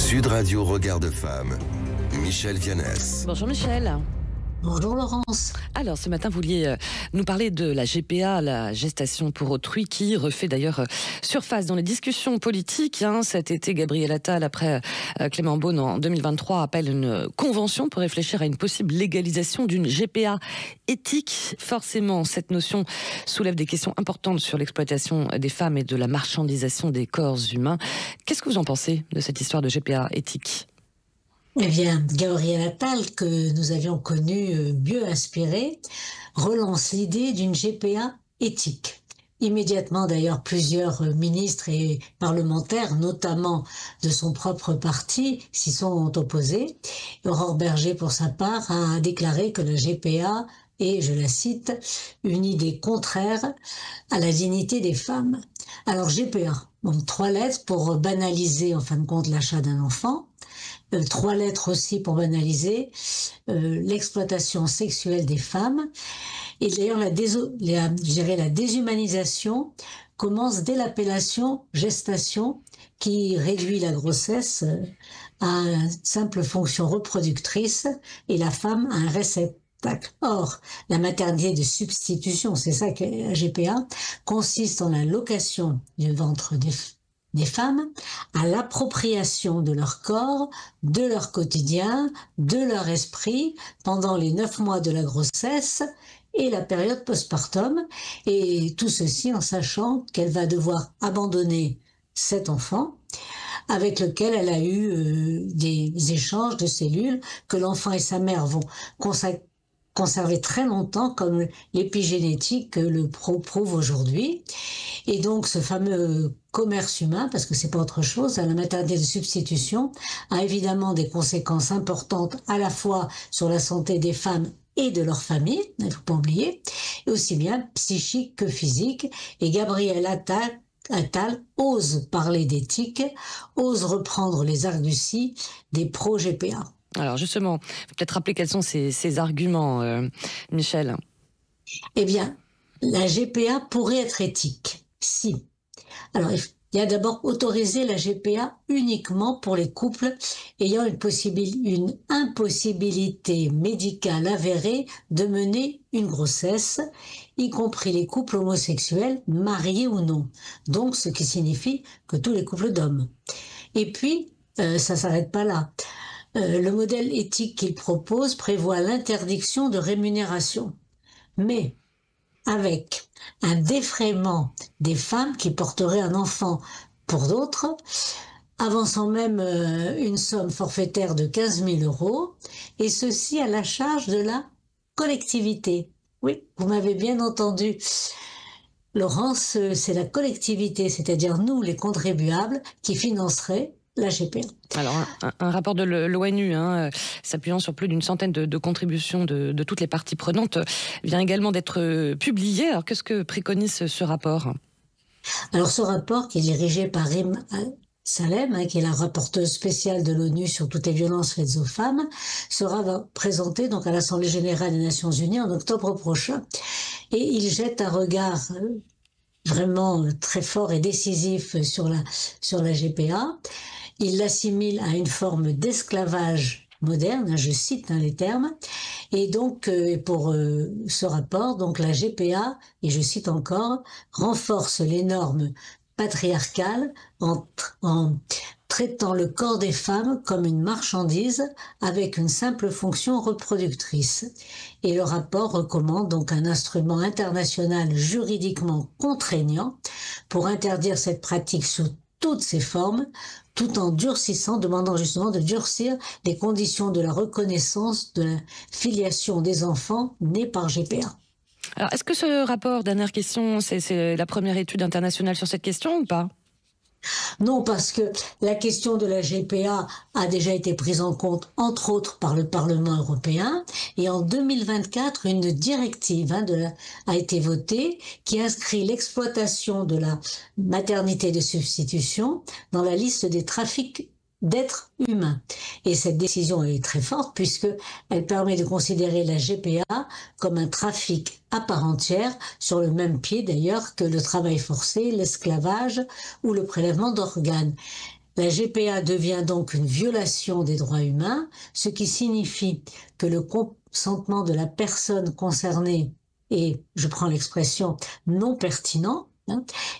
Sud Radio Regard de Femme, Michel Vianès. Bonjour Michel. Bonjour Laurence. Alors ce matin, vous vouliez nous parler de la GPA, la gestation pour autrui, qui refait d'ailleurs surface dans les discussions politiques. Cet été, Gabriel Attal, après Clément Beaune en 2023, appelle une convention pour réfléchir à une possible légalisation d'une GPA éthique. Forcément, cette notion soulève des questions importantes sur l'exploitation des femmes et de la marchandisation des corps humains. Qu'est-ce que vous en pensez de cette histoire de GPA éthique ? Eh bien, Gabriel Attal, que nous avions connu mieux inspiré, relance l'idée d'une GPA éthique. Immédiatement, d'ailleurs, plusieurs ministres et parlementaires, notamment de son propre parti, s'y sont opposés. Aurore Bergé, pour sa part, a déclaré que la GPA est, je la cite, une idée contraire à la dignité des femmes. Alors, GPA, donc 3 lettres pour banaliser, en fin de compte, l'achat d'un enfant. 3 lettres aussi pour banaliser l'exploitation sexuelle des femmes. Et d'ailleurs, la déshumanisation commence dès l'appellation gestation, qui réduit la grossesse à une simple fonction reproductrice et la femme à un réceptacle. Or, la maternité de substitution, c'est ça que la GPA, consiste en la location du ventre des femmes à l'appropriation de leur corps, de leur quotidien, de leur esprit pendant les 9 mois de la grossesse et la période postpartum, et tout ceci en sachant qu'elle va devoir abandonner cet enfant avec lequel elle a eu des échanges de cellules que l'enfant et sa mère vont conserver très longtemps, comme l'épigénétique le prouve aujourd'hui. Et donc ce fameux commerce humain, parce que c'est pas autre chose, la maternité de substitution a évidemment des conséquences importantes à la fois sur la santé des femmes et de leur famille, il ne faut pas oublier, et aussi bien psychique que physique. Et Gabriel Attal ose parler d'éthique, ose reprendre les arguties des pro-GPA. Alors justement, peut-être rappeler quels sont ces arguments, Michel. Eh bien, la GPA pourrait être éthique, si. Alors, il y a d'abord autorisé la GPA uniquement pour les couples ayant une impossibilité médicale avérée de mener une grossesse, y compris les couples homosexuels, mariés ou non. Donc, ce qui signifie que tous les couples d'hommes. Et puis, ça s'arrête pas là. Le modèle éthique qu'il propose prévoit l'interdiction de rémunération, mais avec un défraiement des femmes qui porteraient un enfant pour d'autres, avançant même une somme forfaitaire de 15 000 €, et ceci à la charge de la collectivité. Oui, vous m'avez bien entendu. Laurence, c'est la collectivité, c'est-à-dire nous, les contribuables, qui financeraient la GPA. Alors, un rapport de l'ONU, s'appuyant sur plus d'une centaine de contributions de toutes les parties prenantes, vient également d'être publié. Alors, qu'est-ce que préconise ce rapport ? Alors, ce rapport, qui est dirigé par Rima Salem, qui est la rapporteuse spéciale de l'ONU sur toutes les violences faites aux femmes, sera présenté donc à l'Assemblée générale des Nations unies en octobre prochain. Et il jette un regard vraiment très fort et décisif sur la GPA. Il l'assimile à une forme d'esclavage moderne, je cite les termes, et donc pour ce rapport, donc la GPA, et je cite encore, renforce les normes patriarcales en traitant le corps des femmes comme une marchandise avec une simple fonction reproductrice. Et le rapport recommande donc un instrument international juridiquement contraignant pour interdire cette pratique sous toutes ses formes, tout en demandant justement de durcir les conditions de la reconnaissance de la filiation des enfants nés par GPA. Alors, est-ce que ce rapport, dernière question, c'est la première étude internationale sur cette question ou pas ? Non, parce que la question de la GPA a déjà été prise en compte, entre autres, par le Parlement européen. Et en 2024, une directive a été votée qui inscrit l'exploitation de la maternité de substitution dans la liste des trafics d'êtres humains. Et cette décision est très forte puisqu'elle permet de considérer la GPA comme un trafic à part entière, sur le même pied d'ailleurs que le travail forcé, l'esclavage ou le prélèvement d'organes. La GPA devient donc une violation des droits humains, ce qui signifie que le consentement de la personne concernée est, je prends l'expression, non pertinent,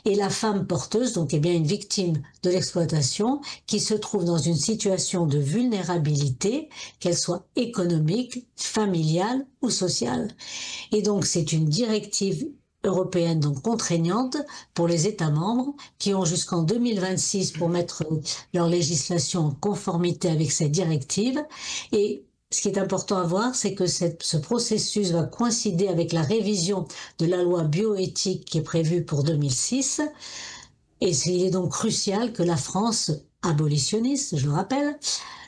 et la femme porteuse, donc, est bien une victime de l'exploitation qui se trouve dans une situation de vulnérabilité, qu'elle soit économique, familiale ou sociale. Et donc, c'est une directive européenne donc contraignante pour les États membres qui ont jusqu'en 2026 pour mettre leur législation en conformité avec cette directive. Et ce qui est important à voir, c'est que ce processus va coïncider avec la révision de la loi bioéthique qui est prévue pour 2006. Et il est donc crucial que la France, abolitionniste, je le rappelle,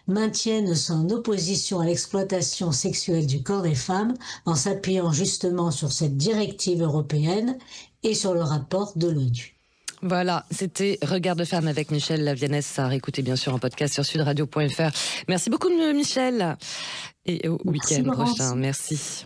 maintienne son opposition à l'exploitation sexuelle du corps des femmes en s'appuyant justement sur cette directive européenne et sur le rapport de l'ONU. Voilà, c'était Regard de femme avec Michèle Lavianès, à réécouter bien sûr en podcast sur sudradio.fr. Merci beaucoup Michèle et au week-end prochain. Merci.